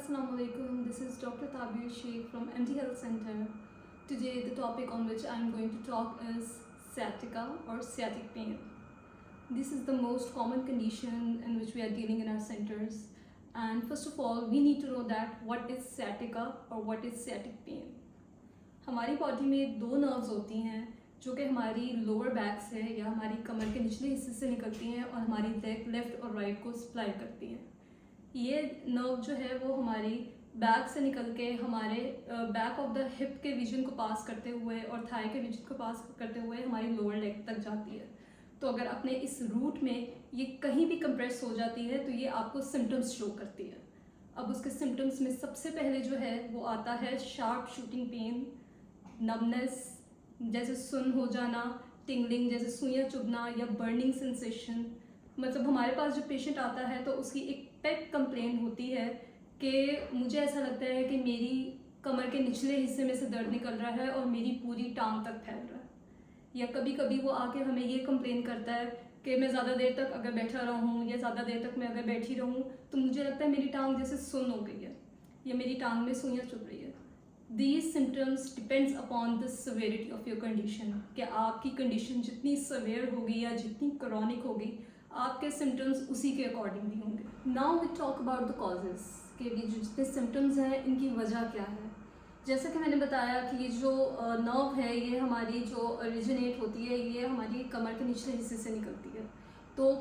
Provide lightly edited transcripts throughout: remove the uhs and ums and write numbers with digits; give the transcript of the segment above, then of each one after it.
Assalamu alaikum. This is Dr. Tabir Sheikh from MD Health Center. Today the topic on which I am going to talk is sciatica or sciatic pain. This is the most common condition in which we are dealing in our centers. And first of all, we need to know that what is sciatica or what is sciatic pain. हमारी body में दो nerves होती हैं जो कि हमारी lower back से या हमारी कमर के निचले हिस्से से निकलती हैं और हमारी लेफ्ट और राइट को सप्लाई करती हैं। ये नर्व जो है वो हमारी बैक से निकल के हमारे बैक ऑफ द हिप के रीजन को पास करते हुए और थाई के रीजन को पास करते हुए हमारी लोअर लेग तक जाती है। तो अगर अपने इस रूट में ये कहीं भी कंप्रेस हो जाती है तो ये आपको सिम्टम्स शो करती है। अब उसके सिम्टम्स में सबसे पहले जो है वो आता है शार्प शूटिंग पेन, नमनेस जैसे सुन्न हो जाना, टिंगलिंग जैसे सुइयां चुभना या बर्निंग सेंसेशन। मतलब हमारे पास जब पेशेंट आता है तो उसकी एक पेट कंप्लेन होती है कि मुझे ऐसा लगता है कि मेरी कमर के निचले हिस्से में से दर्द निकल रहा है और मेरी पूरी टांग तक फैल रहा है। या कभी कभी वो आके हमें ये कंप्लेन करता है कि मैं ज़्यादा देर तक अगर बैठा रहूँ या ज़्यादा देर तक मैं अगर बैठी रहूँ तो मुझे लगता है मेरी टांग जैसे सुन्न हो गई है या मेरी टांग में सुइयां चुभ रही है। These symptoms depends upon the severity of your condition कि आपकी कंडीशन जितनी सवेयर होगी या जितनी क्रॉनिक होगी आपके सिम्टम्स उसी के अकॉर्डिंगली होंगे। Now we talk about the causes कि ये जो जितने सिम्टम्स हैं इनकी वजह क्या है। जैसा कि मैंने बताया कि ये जो नर्व है ये हमारी जो ओरिजिनेट होती है ये हमारी कमर के निचले हिस्से से निकलती है। तो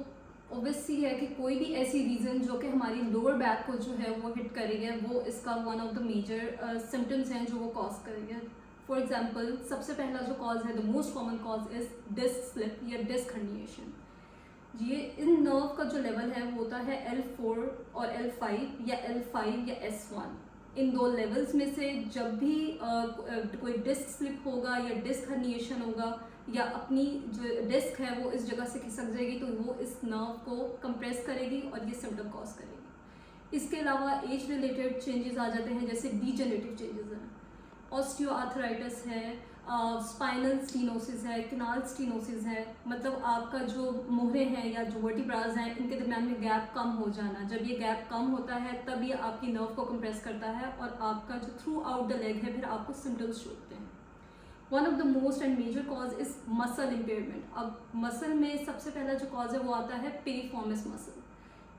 ऑब्वियसली है कि कोई भी ऐसी रीज़न जो कि हमारी लोअर बैक को जो है वो हिट करेगी वो इसका one of the major symptoms हैं जो वो कॉज करेंगे। फॉर एग्जांपल सबसे पहला जो कॉज है the most common cause is disc slip या डिस्क हर्निएशन। ये इन नर्व का जो लेवल है वो होता है L4 और L5 या L5 या S1। इन दो लेवल्स में से जब भी कोई डिस्क स्लिप होगा या डिस्क हर्निएशन होगा या अपनी जो डिस्क है वो इस जगह से खिसक जाएगी तो वो इस नर्व को कंप्रेस करेगी और ये सिम्टम कॉज करेगी। इसके अलावा एज रिलेटेड चेंजेस आ जाते हैं जैसे डीजेनरेटिव चेंजेस हैं, ऑस्टियोआर्थराइटिस है, स्पाइनल स्टीनोसिस है, किनाल स्टीनोसिस है। मतलब आपका जो मोहरे हैं या जो वर्टिब्राज हैं इनके दरम्यान में गैप कम हो जाना। जब ये गैप कम होता है तब ये आपकी नर्व को कंप्रेस करता है और आपका जो थ्रू आउट द लेग है फिर आपको सिम्टम्स शो होते हैं। One of the most and major cause is muscle impairment. अब मसल में सबसे पहला जो कॉज है वो आता है पेरिफॉर्मिस मसल।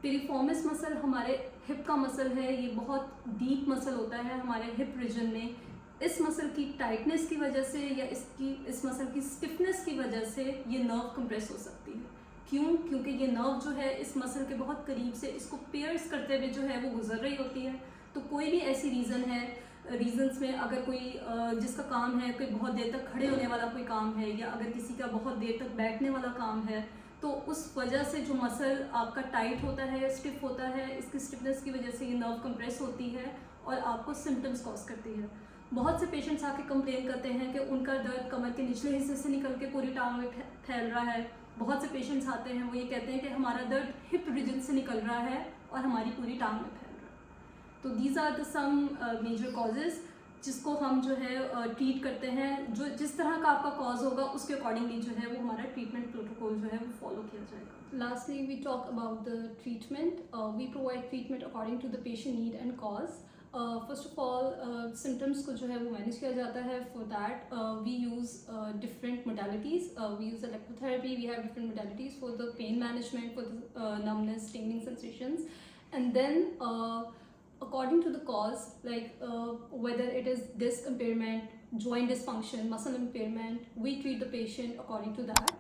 पेरिफॉर्मिस मसल हमारे हिप का मसल है, ये बहुत डीप मसल होता है हमारे हिप रीजन में। इस मसल की टाइटनेस की वजह से या इस मसल की स्टिफनेस की वजह से ये नर्व कंप्रेस हो सकती है। क्यों? क्योंकि ये नर्व जो है इस मसल के बहुत करीब से इसको पेयर्स करते हुए जो है वो गुजर रही होती है। तो कोई भी ऐसी रीज़न है, रीजन्स में अगर कोई जिसका काम है कोई बहुत देर तक खड़े होने वाला कोई काम है या अगर किसी का बहुत देर तक बैठने वाला काम है तो उस वजह से जो मसल आपका टाइट होता है, स्टिफ होता है, इसकी स्टिफनेस की वजह से ये नर्व कंप्रेस होती है और आपको सिम्टम्स कॉज करती है। बहुत से पेशेंट्स आके कंप्लेन करते हैं कि उनका दर्द कमर के निचले हिस्से से निकल के पूरी टांग में फैल रहा है। बहुत से पेशेंट्स आते हैं वो ये कहते हैं कि हमारा दर्द हिप रीजन से निकल रहा है और हमारी पूरी टांग में फैल रहा है। तो these are the some major causes जिसको हम जो है ट्रीट करते हैं। जो जिस तरह का आपका कॉज होगा उसके अकॉर्डिंगली जो है वो हमारा ट्रीटमेंट प्रोटोकॉल जो है वो फॉलो किया जाएगा। Lastly we talk about the treatment. We provide treatment according to the patient need and cause. First of all symptoms को जो है वो मैनेज किया जाता है। For that we use different modalities. We use electrotherapy, we have different modalities for the pain management, for the numbness, tingling sensations, and then according to the cause, like whether it is disc impairment, joint dysfunction, muscle impairment, we treat the patient according to that.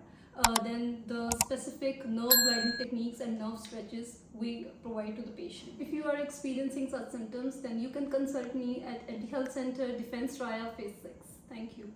Then the specific nerve guiding techniques and nerve stretches we provide to the patient. If you are experiencing such symptoms, then you can consult me at MD Health Center, Defense Raya, Phase 6. Thank you.